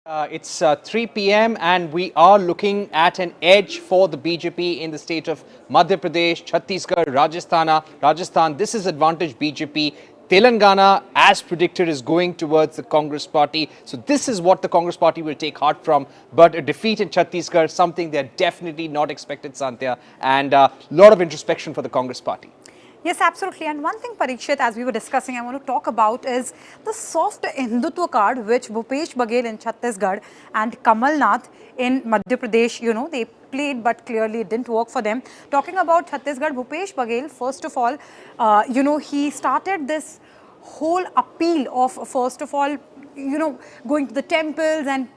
It's 3 p.m. and we are looking at an edge for the BJP in the state of Madhya Pradesh, Chhattisgarh, Rajasthan. This is advantage BJP. Telangana, as predicted, is going towards the Congress party. So this is what the Congress party will take heart from. But a defeat in Chhattisgarh, something they're definitely not expected, Santia. And a lot of introspection for the Congress party. Yes, absolutely. And one thing, Parikshit, as we were discussing, I want to talk about is the soft Hindutva card which Bhupesh Baghel in Chhattisgarh and Kamal Nath in Madhya Pradesh, they played, but clearly it didn't work for them. Talking about Chhattisgarh, Bhupesh Baghel, first of all, he started this whole appeal of, first of all, going to the temples and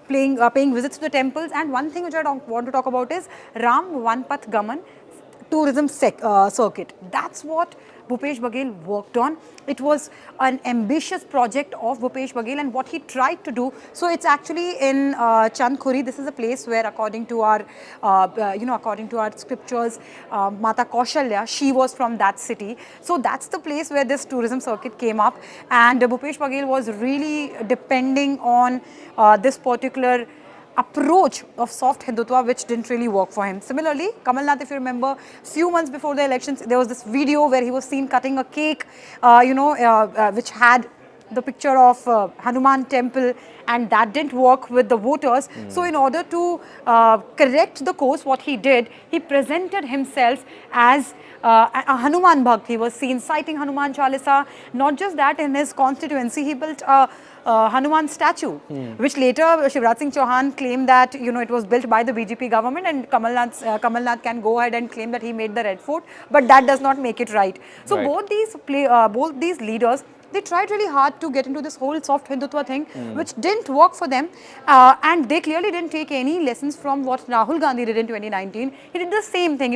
paying visits to the temples. And one thing which I want to talk about is Ram One Path Gaman tourism circuit. That's what Bhupesh Baghel worked on. It was an ambitious project of Bhupesh Baghel and what he tried to do. So it's actually in Chandkhuri. This is a place where, according to our, scriptures, Mata Kaushalya, she was from that city. So that's the place where this tourism circuit came up. And Bhupesh Baghel was really depending on this particular approach of soft Hindutva, which didn't really work for him. Similarly, Kamal Nath, if you remember, few months before the elections, there was this video where he was seen cutting a cake, which had the picture of Hanuman temple, and that didn't work with the voters. So in order to correct the course, what he did, he presented himself as a Hanuman Bhakt. He was seen citing Hanuman Chalisa. Not just that, in his constituency, he built a Hanuman statue, which later Shivraj Singh Chauhan claimed that it was built by the BJP government, and Kamal Nath can go ahead and claim that he made the Red Fort, but that does not make it right. So right. both these leaders, they tried really hard to get into this whole soft Hindutva thing, which didn't work for them. And they clearly didn't take any lessons from what Rahul Gandhi did in 2019. He did the same thing.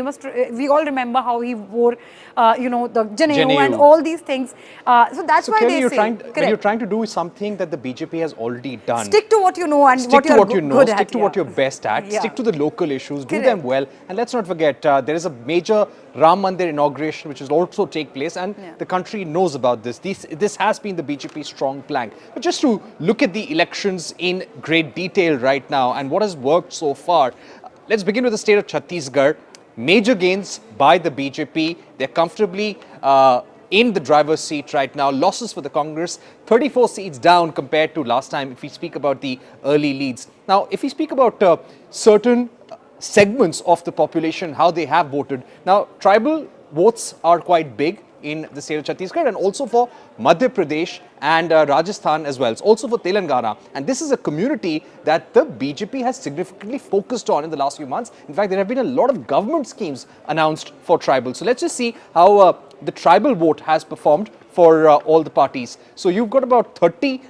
We all remember how he wore, the Janeu and all these things. So that's why they say. When you're trying to do something that the BJP has already done. Stick to what you know and stick to what you know. Stick to what you're best at. Yeah. Stick to the local issues. Do them well. And let's not forget, there is a major Ram Mandir inauguration which will also take place, and the country knows about this. This has been the BJP's strong plank. But just to look at the elections in great detail right now and what has worked so far, let's begin with the state of Chhattisgarh. Major gains by the BJP. They're comfortably in the driver's seat right now. Losses for the Congress, 34 seats down compared to last time if we speak about the early leads. Now, if we speak about certain segments of the population, how they have voted. Now, tribal votes are quite big in the state of Chhattisgarh and also for Madhya Pradesh and Rajasthan as well. It's also for Telangana. And this is a community that the BJP has significantly focused on in the last few months. In fact, there have been a lot of government schemes announced for tribal. So let's just see how the tribal vote has performed for all the parties. So you've got about 30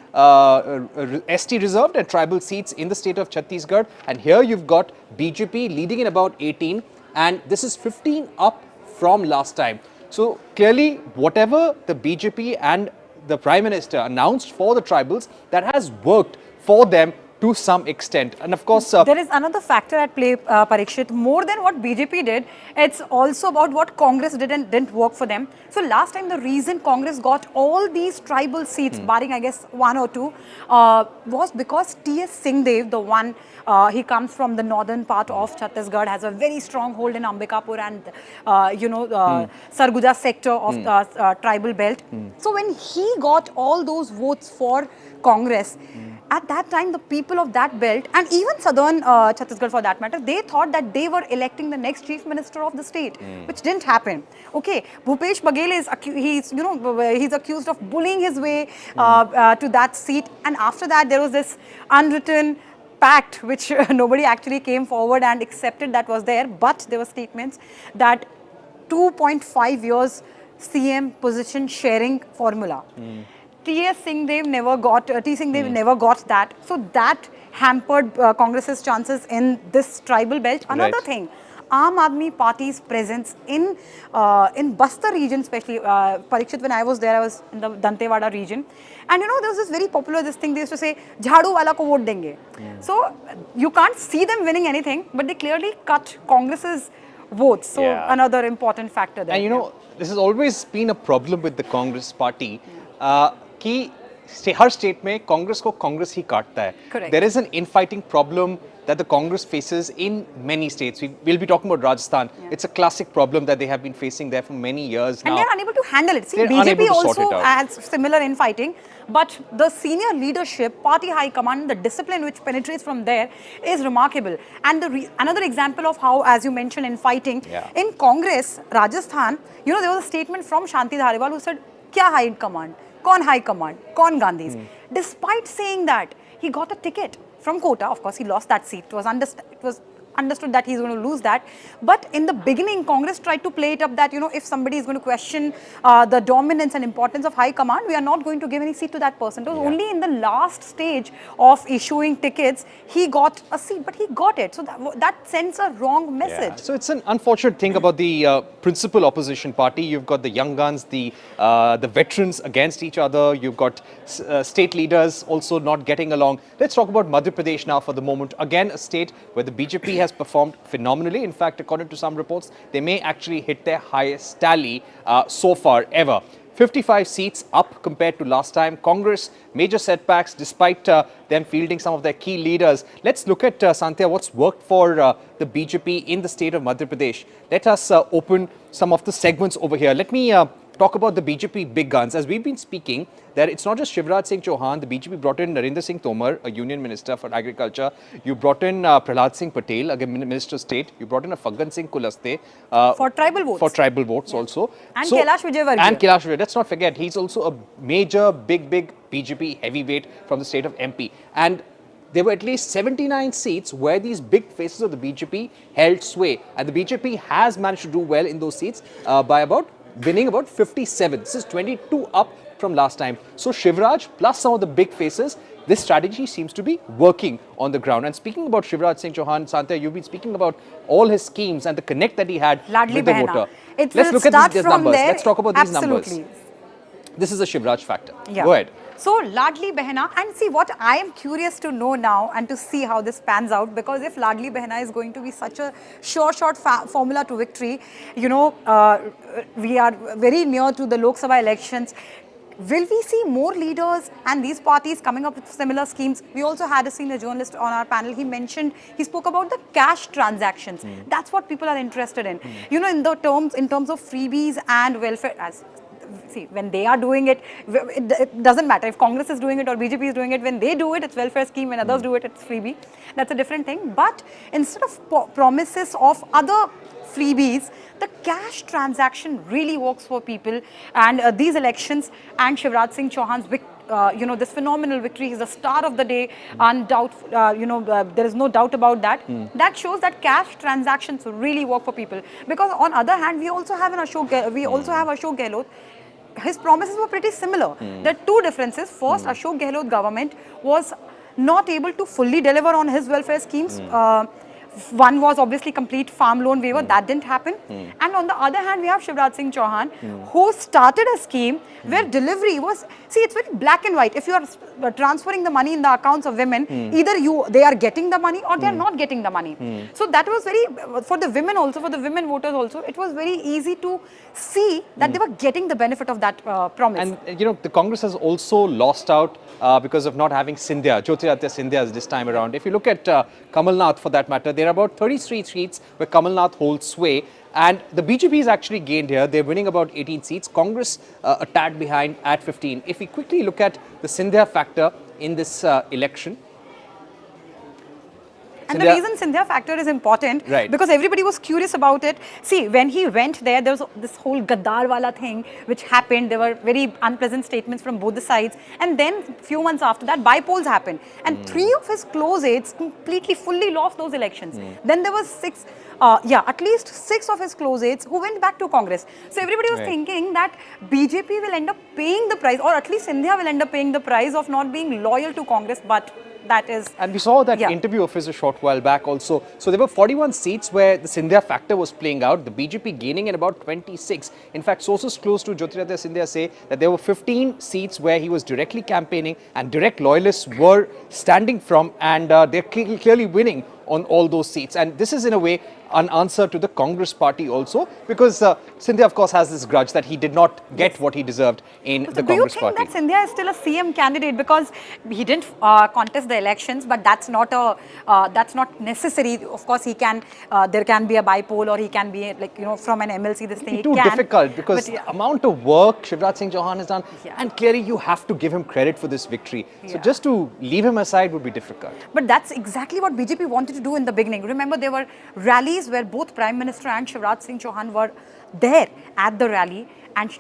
ST reserved and tribal seats in the state of Chhattisgarh. And here you've got BJP leading in about 18. And this is 15 up from last time. So clearly, whatever the BJP and the Prime Minister announced for the tribals, that has worked for them to some extent. And of course, there is another factor at play, Parikshit. More than what BJP did, it's also about what Congress did and didn't work for them. So last time, the reason Congress got all these tribal seats, barring I guess one or two, was because T.S. Singhdev, the one, he comes from the northern part of Chhattisgarh, has a very strong hold in Ambikapur and Sarguja sector of the tribal belt. So when he got all those votes for Congress, at that time, the people of that belt and even southern Chhattisgarh for that matter, they thought that they were electing the next chief minister of the state, which didn't happen. Okay, Bhupesh Baghel he's accused of bullying his way to that seat, and after that there was this unwritten pact which nobody actually came forward and accepted that was there, but there were statements that 2.5 years CM position sharing formula. T.S. Singhdev never got never got that. So that hampered Congress's chances in this tribal belt. Another thing, Aam Aadmi Party's presence in Bastar region, especially Parikshit, when I was there, I was in the Dantewada region. And there was this very popular thing, they used to say, Jhadu wala ko vote denge. So you can't see them winning anything, but they clearly cut Congress's votes. So another important factor there. And this has always been a problem with the Congress party. Ki her state में कांग्रेस को कांग्रेस ही काटता है. Correct. There is an infighting problem that the Congress faces in many states. We'll be talking about Rajasthan. Yeah. It's a classic problem that they have been facing there for many years now. And they're unable to handle it. See, they're BJP unable to also sort it out. has similar infighting, but the senior leadership, party high command, the discipline which penetrates from there is remarkable. And another example of how, as you mentioned, infighting, in Congress, Rajasthan, you know, there was a statement from Shanti Dhariwal who said, "Kya high command? Kaun high command? Kaun Gandhis?" Despite saying that, he got a ticket from Kota. Of course, he lost that seat. It was understood that he's going to lose that. But in the beginning, Congress tried to play it up that, you know, if somebody is going to question the dominance and importance of high command, we are not going to give any seat to that person. It was only in the last stage of issuing tickets, he got a seat, but he got it. So that sends a wrong message. So it's an unfortunate thing about the principal opposition party. You've got the young guns, the veterans against each other. You've got state leaders also not getting along. Let's talk about Madhya Pradesh now for the moment. Again, a state where the BJP has performed phenomenally. In fact, according to some reports, they may actually hit their highest tally so far ever. 55 seats up compared to last time. Congress, major setbacks despite them fielding some of their key leaders. Let's look at, Santia, what's worked for the BJP in the state of Madhya Pradesh. Let us open some of the segments over here. Let me talk about the BJP big guns. As we've been speaking, that it's not just Shivraj Singh Chauhan. The BJP brought in Narendra Singh Tomar, a union minister for agriculture. You brought in Prahlad Singh Patel, again minister of state. You brought in a Phaggan Singh Kulaste. For tribal votes. For tribal votes also. And Kailash Vijayvargiya. And Kailash Vijay. Let's not forget, he's also a major, big BJP heavyweight from the state of MP. And there were at least 79 seats where these big faces of the BJP held sway. And the BJP has managed to do well in those seats by winning about 57. This is 22 up from last time. So Shivraj plus some of the big faces, this strategy seems to be working on the ground. And speaking about Shivraj Singh Chauhan, Santia, you've been speaking about all his schemes and the connect that he had with the voter. Let's look at these numbers. Let's talk about these numbers. This is a Shivraj factor. Go ahead. So, Ladli Behna, and see what I am curious to know now and to see how this pans out, because if Ladli Behna is going to be such a sure shot formula to victory, you know, we are very near to the Lok Sabha elections. Will we see more leaders and these parties coming up with similar schemes? We also had a senior journalist on our panel. He spoke about the cash transactions. That's what people are interested in. You know, in terms of freebies and welfare. See, when they are doing it, it doesn't matter if Congress is doing it or BJP is doing it. When they do it, it's welfare scheme. When others do it, it's freebie. That's a different thing. But instead of promises of other freebies, the cash transaction really works for people. And these elections and Shivraj Singh Chauhan's you know, this phenomenal victory is the star of the day, there is no doubt about that. That shows that cash transactions really work for people. Because on other hand, we also have Ashok Gehlot. His promises were pretty similar. There are two differences. First, Ashok Gehlot government was not able to fully deliver on his welfare schemes. One was obviously complete farm loan waiver. That didn't happen. And on the other hand, we have Shivraj Singh Chauhan, who started a scheme where delivery was, see, it's very black and white. If you are transferring the money in the accounts of women, either they are getting the money or they are not getting the money. So that was very, for the women also, for the women voters also, it was very easy to see that they were getting the benefit of that promise. And, you know, the Congress has also lost out because of not having Scindia, Jyotiraditya Scindia this time around. If you look at Kamal Nath for that matter, there are about 33 seats where Kamal Nath holds sway. And the BJP is actually gained here. They're winning about 18 seats. Congress a tad behind at 15. If we quickly look at the Scindia factor in this election. And the reason Scindia factor is important, because everybody was curious about it. See, when he went there, there was this whole Gaddar wala thing which happened. There were very unpleasant statements from both the sides. And then a few months after that, by-polls happened. And 3 of his close aides completely, fully lost those elections. Then there was at least 6 of his close aides who went back to Congress. So everybody was thinking that BJP will end up paying the price, or at least Scindia will end up paying the price of not being loyal to Congress, but that is... And we saw that interview of his a short while back also. So there were 41 seats where the Scindia factor was playing out, the BJP gaining in about 26. In fact, sources close to Jyotiraditya Scindia say that there were 15 seats where he was directly campaigning and direct loyalists were standing from, and they're clearly winning on all those seats. And this is in a way an answer to the Congress party also, because Scindia of course has this grudge that he did not get what he deserved in the Congress party. Do you think that Scindia is still a CM candidate, because he didn't contest the elections, but that's not necessary. Of course, he can. There can be a bypoll, or he can be like from an MLC. This thing it's too difficult, because the amount of work Shivraj Singh Chauhan has done, and clearly you have to give him credit for this victory. So just to leave him aside would be difficult. But that's exactly what BJP wanted to do in the beginning. Remember, there were rallies where both Prime Minister and Shivraj Singh Chauhan were there at the rally, and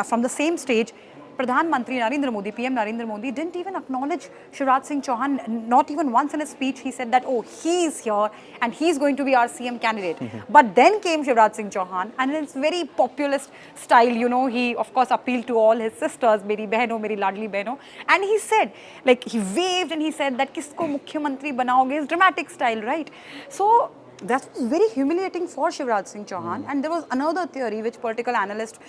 from the same stage, Pradhan Mantri Narendra Modi, PM Narendra Modi, didn't even acknowledge Shivraj Singh Chauhan, not even once in his speech. He said that, oh, he's here and he's going to be our CM candidate. But then came Shivraj Singh Chauhan, and in his very populist style, he of course appealed to all his sisters, Meri Behno, Meri Ladli Behno, and he said, like, he waved and he said that, Kisko Mukhyamantri banaoge, his dramatic style, right? So that was very humiliating for Shivraj Singh Chauhan. And there was another theory which political analysts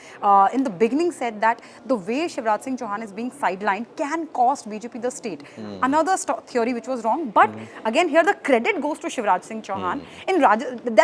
in the beginning said that the way Shivraj Singh Chauhan is being sidelined can cost BJP the state. Another theory which was wrong. But again, here the credit goes to Shivraj Singh Chauhan.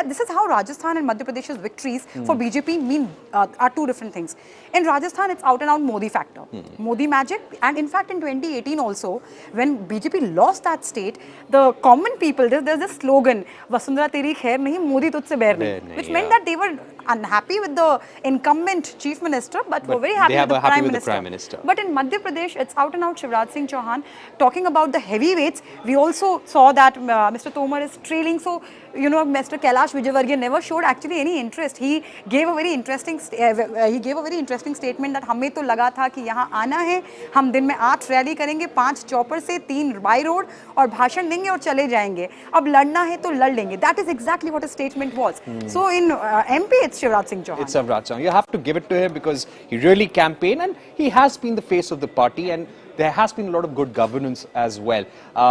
This is how Rajasthan and Madhya Pradesh's victories for BJP are two different things. In Rajasthan, it's out and out Modi factor, Modi magic. And in fact, in 2018 also, when BJP lost that state, the common people, there's this slogan, Vasundhara teri khair nahi, Modi tujhse bair nahi, which meant that they were unhappy with the incumbent chief minister, but were very happy with the prime minister. But in Madhya Pradesh, it's out and out Shivraj Singh Chauhan. Talking about the heavyweights, we also saw that Mr. Tomar is trailing. So, Mr. Kailash Vijayvargiya never showed actually any interest. He gave a very interesting statement that हमें तो लगा था कि यहाँ आना है, हम दिन में 8 रैली करेंगे, 5 चौपर से, 3 बाई रोड, और भाषण देंगे और चले जाएंगे. अब लड़ना है तो लड़ लेंगे. That is exactly what his statement was. So in MP, it's Shivraj Singh Chauhan. It's Shivraj Chauhan. You have to give it to him because he really campaigned and he has been the face of the party, and there has been a lot of good governance as well.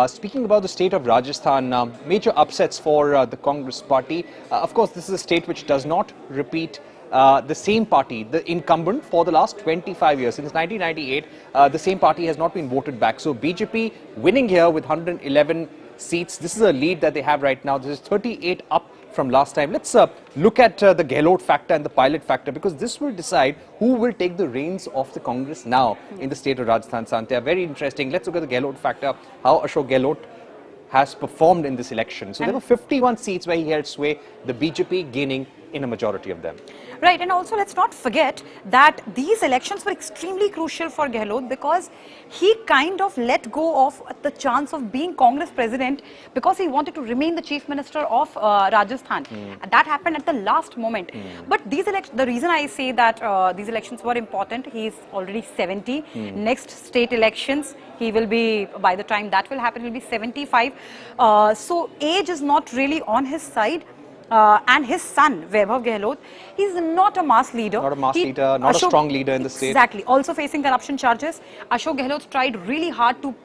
Speaking about the state of Rajasthan, major upsets for the Congress party. Of course, this is a state which does not repeat the same party, the incumbent, for the last 25 years. Since 1998, the same party has not been voted back. So BJP winning here with 111 seats. This is a lead that they have right now. This is 38 up from last time. Let's look at the Gehlot factor and the pilot factor, because this will decide who will take the reins of the Congress now in the state of Rajasthan. Santia, very interesting. Let's look at the Gehlot factor, how Ashok Gehlot has performed in this election. So there were 51 seats where he held sway, the BJP gaining in a majority of them. Right, and also let's not forget that these elections were extremely crucial for Gehlot, because he kind of let go of the chance of being Congress president because he wanted to remain the chief minister of Rajasthan. And that happened at the last moment. But these elections, the reason I say that these elections were important, he is already 70. Next state elections, he will be, by the time that will happen, he will be 75. So age is not really on his side. And his son, Vaibhav Gehlot, he's not a mass leader. Not a mass leader, not a strong leader in the state. Exactly. Also facing corruption charges. Ashok Gehlot tried really hard to,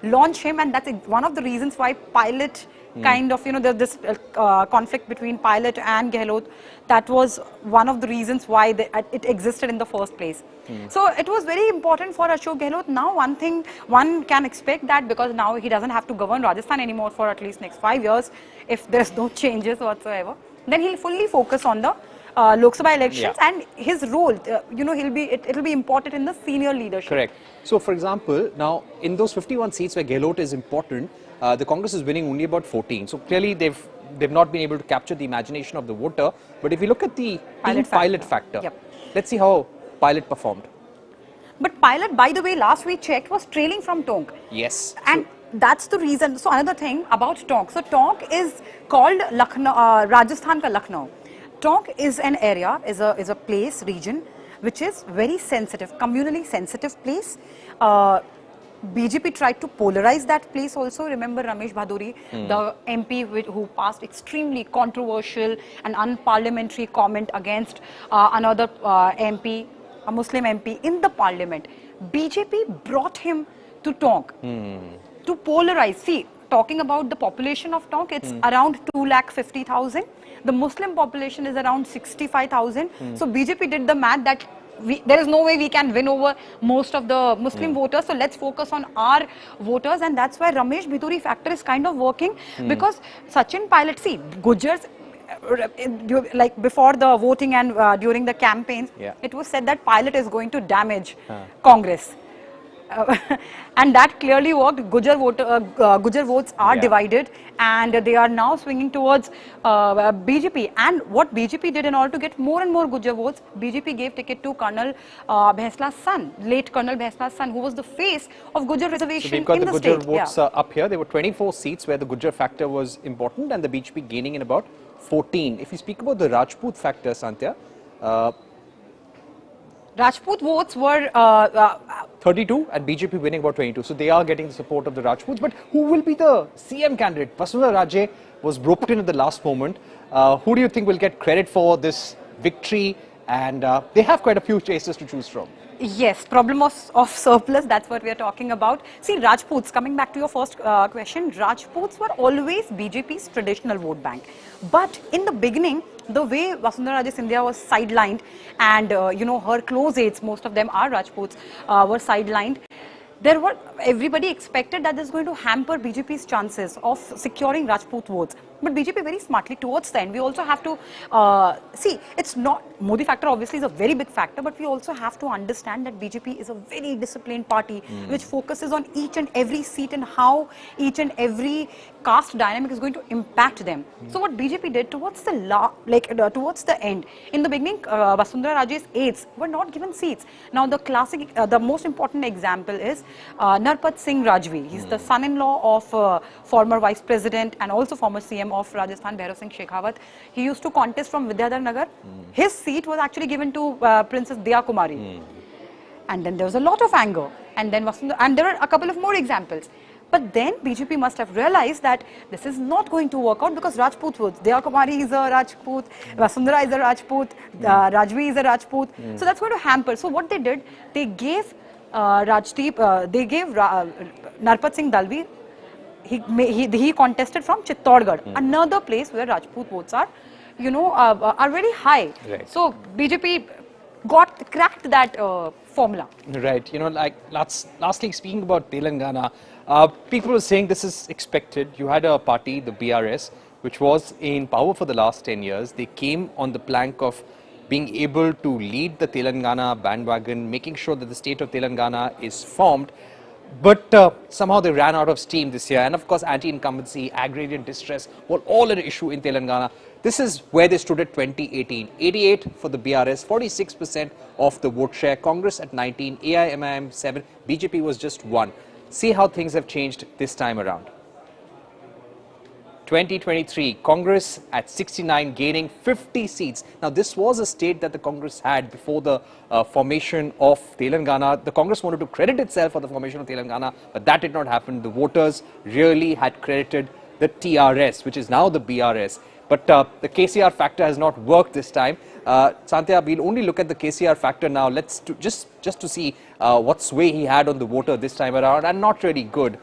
launch him, and that's one of the reasons why Pilot kind of, there's this conflict between Pilot and Gehlot. That was one of the reasons why it existed in the first place. So it was very important for Ashok Gehlot. Now one thing one can expect that, because now he doesn't have to govern Rajasthan anymore for at least next 5 years, if there's no changes whatsoever, then he'll fully focus on the Lok Sabha elections, and his role, it'll be important in the senior leadership. Correct. So for example, now in those 51 seats where Gehlot is important, the Congress is winning only about 14. So clearly they've not been able to capture the imagination of the voter. But if you look at the pilot factor, let's see how Pilot performed. But Pilot, by the way, last we checked, was trailing from Tonk. Yes. And that's the reason. So another thing about Tonk. So Tonk is called Lucknow, Rajasthan ka Lucknow. Tonk is an area, is a place, region, which is very sensitive, communally sensitive place. BJP tried to polarize that place also. Remember Ramesh Bhaduri, the MP who passed extremely controversial and unparliamentary comment against another MP, a Muslim MP in the parliament. BJP brought him to Tonk to polarize. See, talking about the population of Tonk, it's around 250,000. The Muslim population is around 65,000. So BJP did the math that there is no way we can win over most of the Muslim voters. So let's focus on our voters, and that's why Ramesh Biduri factor is kind of working, because Sachin Pilot, see, Gujars, like before the voting and during the campaigns, it was said that Pilot is going to damage Congress. And that clearly worked. Gujar votes are divided, and they are now swinging towards BJP. And what BJP did in order to get more and more Gujar votes, BJP gave ticket to Colonel Bhesla's son, late Colonel Bhesla's son, who was the face of Gujar reservation in the state. So we've got the Gujar votes up here. There were 24 seats where the Gujar factor was important, and the BJP gaining in about 14. If you speak about the Rajput factor, Santia, Rajput votes were 32 and BJP winning about 22. So they are getting the support of the Rajputs. But who will be the CM candidate? Vasundhara Raje was roped in at the last moment. Who do you think will get credit for this victory? And they have quite a few chases to choose from. Yes, problem of surplus, that's what we are talking about. See, Rajputs, coming back to your first question, Rajputs were always BJP's traditional vote bank. But in the beginning, the way Vasundhara Raje Scindia was sidelined, and her close aides, most of them are Rajputs, were sidelined. Everybody expected that this is going to hamper BJP's chances of securing Rajput votes. But BJP very smartly towards the end, we also have to see, it's not, Modi factor obviously is a very big factor, but we also have to understand that BJP is a very disciplined party which focuses on each and every seat and how each and every caste dynamic is going to impact them. So what BJP did towards the towards the end, in the beginning, Vasundhara Raje's aides were not given seats. Now the classic, the most important example is Narpat Singh Rajvi. He's the son-in-law of former Vice President and also former CM of Rajasthan, Bhairav Singh Shekhawat. He used to contest from Vidyadhar Nagar. His seat was actually given to Princess Diya Kumari. And then there was a lot of anger. And then and there are a couple of more examples. But then BJP must have realized that this is not going to work out, because Rajput votes. Diya Kumari is a Rajput, Vasundhara is a Rajput, Rajvi is a Rajput. So that's going to hamper. So what they did, they gave Narpat Singh Dalvi, he contested from Chittorgarh, another place where Rajput votes are, are very high. Right. So BJP cracked that formula. Right. Lastly, speaking about Telangana, people were saying this is expected. You had a party, the BRS, which was in power for the last 10 years. They came on the plank of being able to lead the Telangana bandwagon, making sure that the state of Telangana is formed. But somehow they ran out of steam this year. And of course, anti-incumbency, agrarian distress were all an issue in Telangana. This is where they stood at 2018. 88 for the BRS, 46% of the vote share. Congress at 19, AIMIM 7, BJP was just 1. See how things have changed this time around. 2023, Congress at 69, gaining 50 seats. Now, this was a state that the Congress had before the formation of Telangana. The Congress wanted to credit itself for the formation of Telangana, but that did not happen. The voters really had credited the TRS, which is now the BRS. But the KCR factor has not worked this time. Santia, we'll only look at the KCR factor now. Let's just to see what sway he had on the voter this time around, and not really good.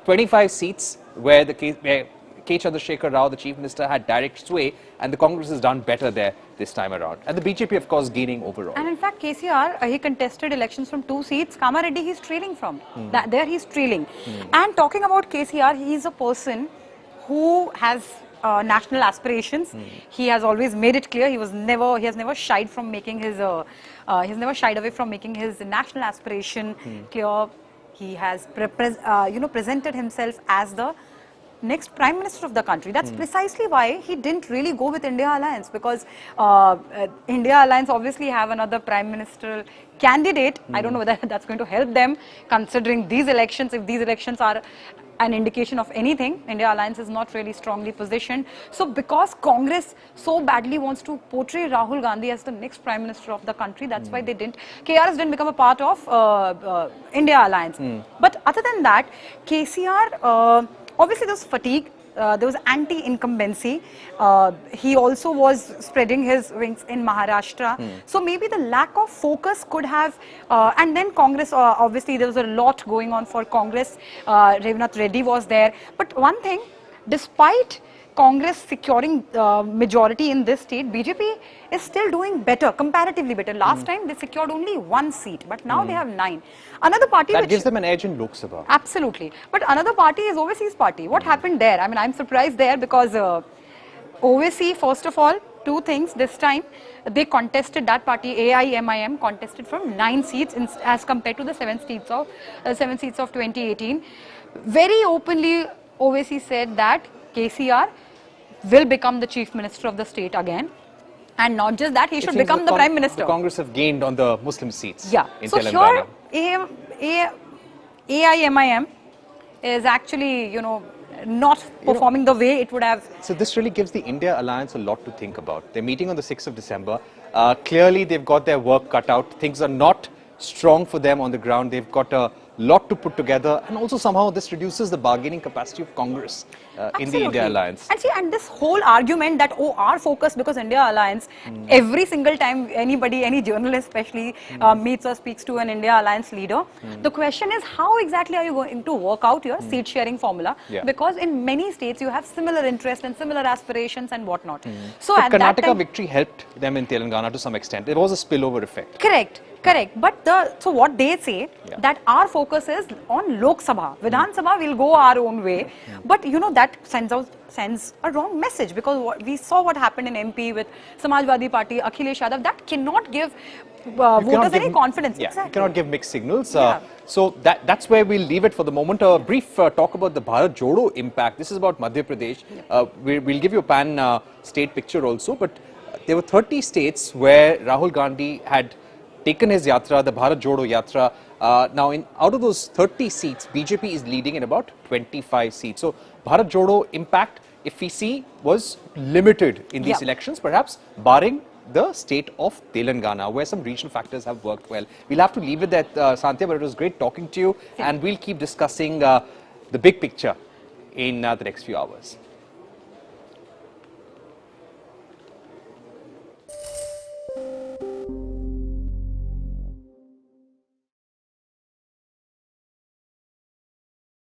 25 seats where K. Chandrasekhar Rao, the Chief Minister, had direct sway, and the Congress has done better there this time around. And the BJP, of course, gaining overall. And in fact, KCR, he contested elections from 2 seats. Kamareddy, he's trailing from. There he's trailing. And talking about KCR, he's a person who has national aspirations. He has always made it clear. He has never shied from making his. He's never shied away from making his national aspiration clear. He has presented himself as the next Prime Minister of the country. That's precisely why he didn't really go with India Alliance, because India Alliance obviously have another Prime Ministerial candidate. I don't know whether that's going to help them, considering these elections. If these elections are an indication of anything, India Alliance is not really strongly positioned. So because Congress so badly wants to portray Rahul Gandhi as the next Prime Minister of the country, that's why they didn't. KRS didn't become a part of India Alliance. But other than that, KCR, obviously there was fatigue, there was anti-incumbency. He also was spreading his wings in Maharashtra. So maybe the lack of focus could have, and then Congress, obviously there was a lot going on for Congress. Revnath Reddy was there. But one thing, despite Congress securing majority in this state, BJP is still doing better, comparatively better. Last time they secured only 1 seat, but now they have 9. Another party that gives them an edge in Lok Sabha. Absolutely. But another party is Overseas Party. What happened there? I mean, I'm surprised there because OVC, first of all, 2 things this time. They contested, that party, AIMIM, contested from 9 seats as compared to the 7 seats of 2018. Very openly, OVC said that KCR will become the chief minister of the state again. And not just that, he should become the prime minister. The Congress have gained on the Muslim seats in so Telangana. Here, AIMIM is actually, not performing the way it would have. So this really gives the India Alliance a lot to think about. They're meeting on the 6th of December. Clearly, they've got their work cut out. Things are not strong for them on the ground. They've got a lot to put together, and also somehow this reduces the bargaining capacity of Congress in the India Alliance. And see, and this whole argument that, oh, our focus, because India Alliance, every single time anybody, any journalist especially, meets or speaks to an India Alliance leader, the question is, how exactly are you going to work out your seat sharing formula? Because in many states, you have similar interests and similar aspirations and whatnot. So but at Karnataka that time, victory helped them in Telangana to some extent. It was a spillover effect. Correct. But so what they say, that our focus is on Lok Sabha. Vidhan Sabha will go our own way. But that sends a wrong message, because we saw what happened in MP with Samajwadi Party, Akhilesh Yadav. That cannot give voters any confidence. You cannot give mixed signals. So that's where we'll leave it for the moment. A brief talk about the Bharat Jodo impact. This is about Madhya Pradesh. We'll give you a pan state picture also. But there were 30 states where Rahul Gandhi had taken his yatra, the Bharat Jodo Yatra. Now, out of those 30 seats, BJP is leading in about 25 seats. So, Bharat Jodo impact, if we see, was limited in these elections, perhaps barring the state of Telangana, where some regional factors have worked well. We'll have to leave it at Santia, but it was great talking to you, and we'll keep discussing the big picture in the next few hours.